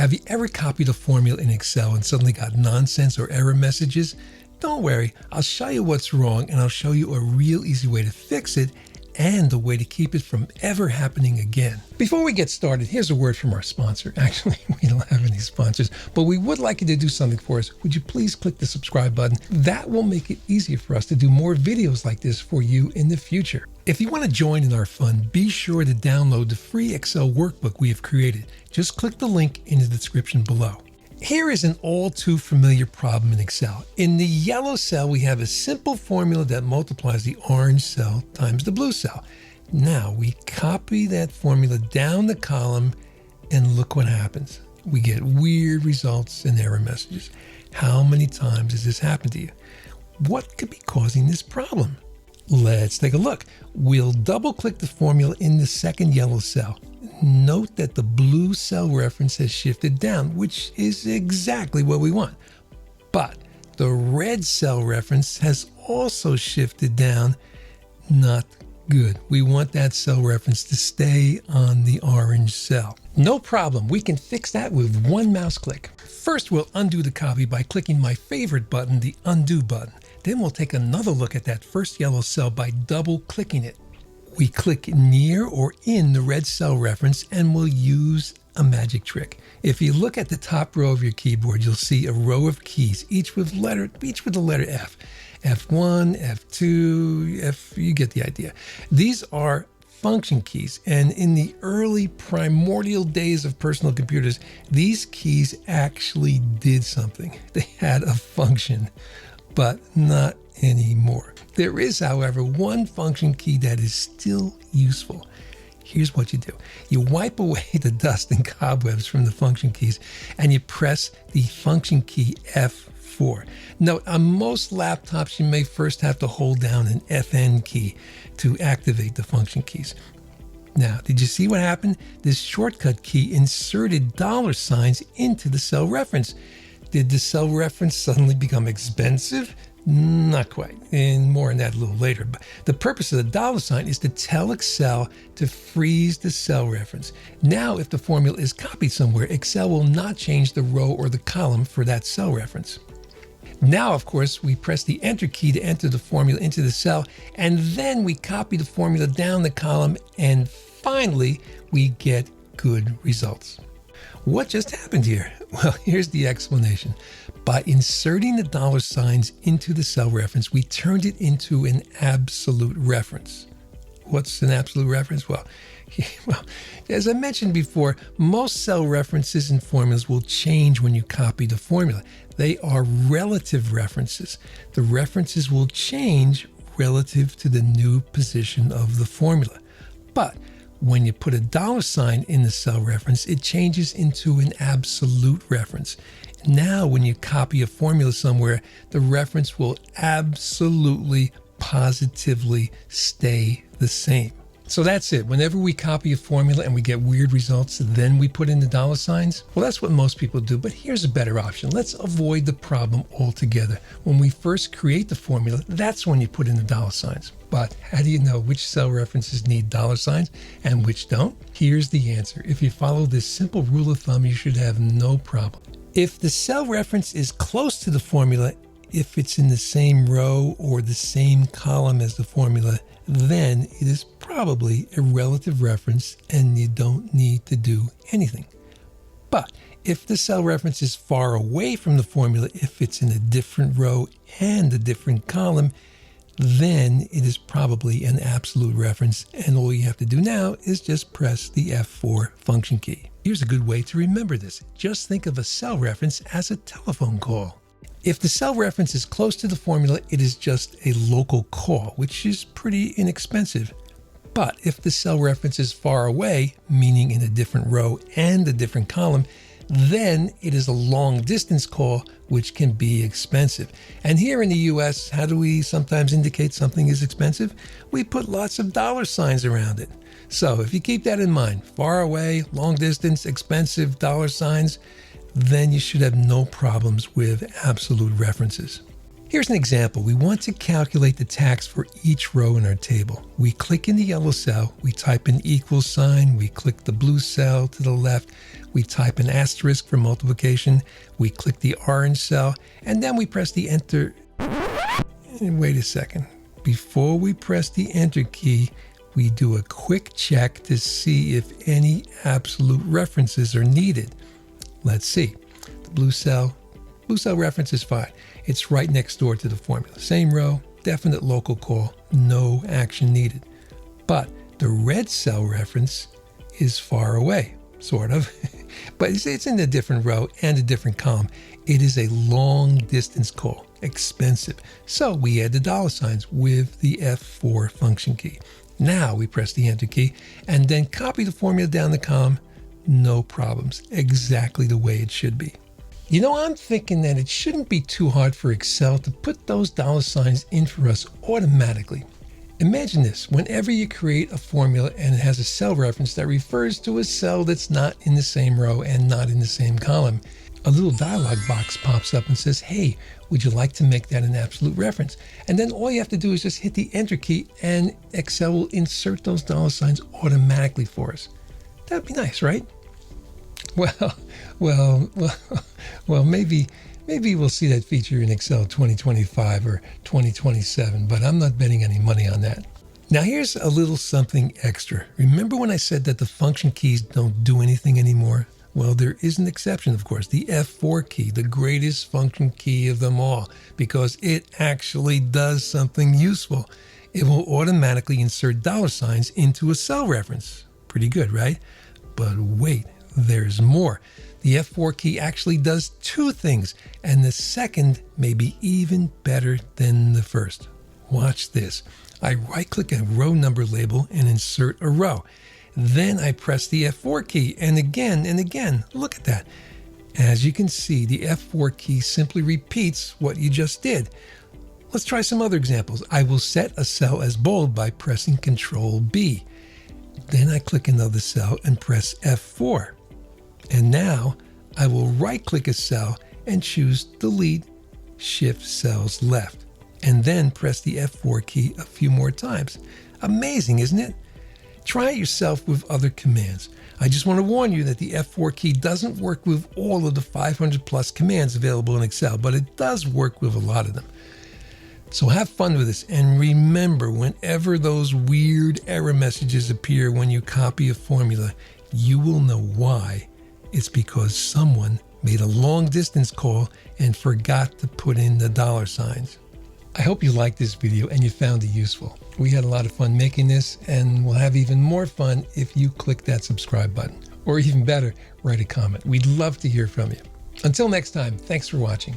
Have you ever copied a formula in Excel and suddenly got nonsense or error messages? Don't worry, I'll show you what's wrong and I'll show you a real easy way to fix it and a way to keep it from ever happening again. Before we get started, here's a word from our sponsor. Actually, we don't have any sponsors, but we would like you to do something for us. Would you please click the subscribe button? That will make it easier for us to do more videos like this for you in the future. If you want to join in our fun, be sure to download the free Excel workbook we have created. Just click the link in the description below. Here is an all too familiar problem in Excel. In the yellow cell, we have a simple formula that multiplies the orange cell times the blue cell. Now we copy that formula down the column and look what happens. We get weird results and error messages. How many times has this happened to you? What could be causing this problem? Let's take a look. We'll double click the formula in the second yellow cell. Note that the blue cell reference has shifted down, which is exactly what we want. But the red cell reference has also shifted down. Not good. We want that cell reference to stay on the orange cell. No problem. We can fix that with one mouse click. First, we'll undo the copy by clicking my favorite button, the undo button. Then we'll take another look at that first yellow cell by double clicking it. We click near or in the red cell reference and we'll use a magic trick. If you look at the top row of your keyboard, you'll see a row of keys, each with the letter F. F1, F2, F, you get the idea. These are function keys, and in the early primordial days of personal computers, these keys actually did something. They had a function, but not anymore. There is, however, one function key that is still useful. Here's what you do. You wipe away the dust and cobwebs from the function keys and you press the function key F4. Note, on most laptops, you may first have to hold down an FN key to activate the function keys. Now, did you see what happened? This shortcut key inserted dollar signs into the cell reference. Did the cell reference suddenly become expensive? Not quite, and more on that a little later. But the purpose of the dollar sign is to tell Excel to freeze the cell reference. Now, if the formula is copied somewhere, Excel will not change the row or the column for that cell reference. Now, of course, we press the Enter key to enter the formula into the cell, and then we copy the formula down the column, and finally, we get good results. What just happened here? Well, here's the explanation. By inserting the dollar signs into the cell reference, we turned it into an absolute reference. What's an absolute reference? Well, as I mentioned before, most cell references and formulas will change when you copy the formula. They are relative references. The references will change relative to the new position of the formula. But when you put a dollar sign in the cell reference, it changes into an absolute reference. Now, when you copy a formula somewhere, the reference will absolutely, positively stay the same. So that's it. Whenever we copy a formula and we get weird results, then we put in the dollar signs. Well, that's what most people do, but here's a better option. Let's avoid the problem altogether. When we first create the formula, that's when you put in the dollar signs. But how do you know which cell references need dollar signs and which don't? Here's the answer. If you follow this simple rule of thumb, you should have no problem. If the cell reference is close to the formula, if it's in the same row or the same column as the formula, then it is probably a relative reference and you don't need to do anything. But if the cell reference is far away from the formula, if it's in a different row and a different column, then it is probably an absolute reference, and all you have to do now is just press the F4 function key. Here's a good way to remember this. Just think of a cell reference as a telephone call. If the cell reference is close to the formula, it is just a local call, which is pretty inexpensive. But if the cell reference is far away, meaning in a different row and a different column, then it is a long distance call, which can be expensive. And here in the US, how do we sometimes indicate something is expensive? We put lots of dollar signs around it. So if you keep that in mind, far away, long distance, expensive, dollar signs, then you should have no problems with absolute references. Here's an example. We want to calculate the tax for each row in our table. We click in the yellow cell, we type an equal sign, we click the blue cell to the left, we type an asterisk for multiplication, we click the orange cell, and then we press the enter. And wait a second. Before we press the enter key, we do a quick check to see if any absolute references are needed. Let's see. The blue cell reference is fine. It's right next door to the formula. Same row, definite local call, no action needed. But the red cell reference is far away, sort of. But it's in a different row and a different column. It is a long distance call, expensive. So we add the dollar signs with the F4 function key. Now we press the enter key and then copy the formula down the column. No problems, exactly the way it should be. You know, I'm thinking that it shouldn't be too hard for Excel to put those dollar signs in for us automatically. Imagine this, whenever you create a formula and it has a cell reference that refers to a cell that's not in the same row and not in the same column, a little dialog box pops up and says, hey, would you like to make that an absolute reference? And then all you have to do is just hit the enter key and Excel will insert those dollar signs automatically for us. That'd be nice, right? Well, maybe we'll see that feature in Excel 2025 or 2027, but I'm not betting any money on that. Now here's a little something extra. Remember when I said that the function keys don't do anything anymore? Well, there is an exception, of course, the F4 key, the greatest function key of them all, because it actually does something useful. It will automatically insert dollar signs into a cell reference. Pretty good, right? But wait. There's more. The F4 key actually does two things, and the second may be even better than the first. Watch this. I right-click a row number label and insert a row. Then I press the F4 key, and again. Look at that. As you can see, the F4 key simply repeats what you just did. Let's try some other examples. I will set a cell as bold by pressing Control B. Then I click another cell and press F4. And now I will right-click a cell and choose Delete, Shift Cells Left, and then press the F4 key a few more times. Amazing, isn't it? Try it yourself with other commands. I just want to warn you that the F4 key doesn't work with all of the 500 plus commands available in Excel, but it does work with a lot of them. So have fun with this, and remember, whenever those weird error messages appear when you copy a formula, you will know why. It's because someone made a long distance call and forgot to put in the dollar signs. I hope you liked this video and you found it useful. We had a lot of fun making this, and we'll have even more fun if you click that subscribe button. Or even better, write a comment. We'd love to hear from you. Until next time, thanks for watching.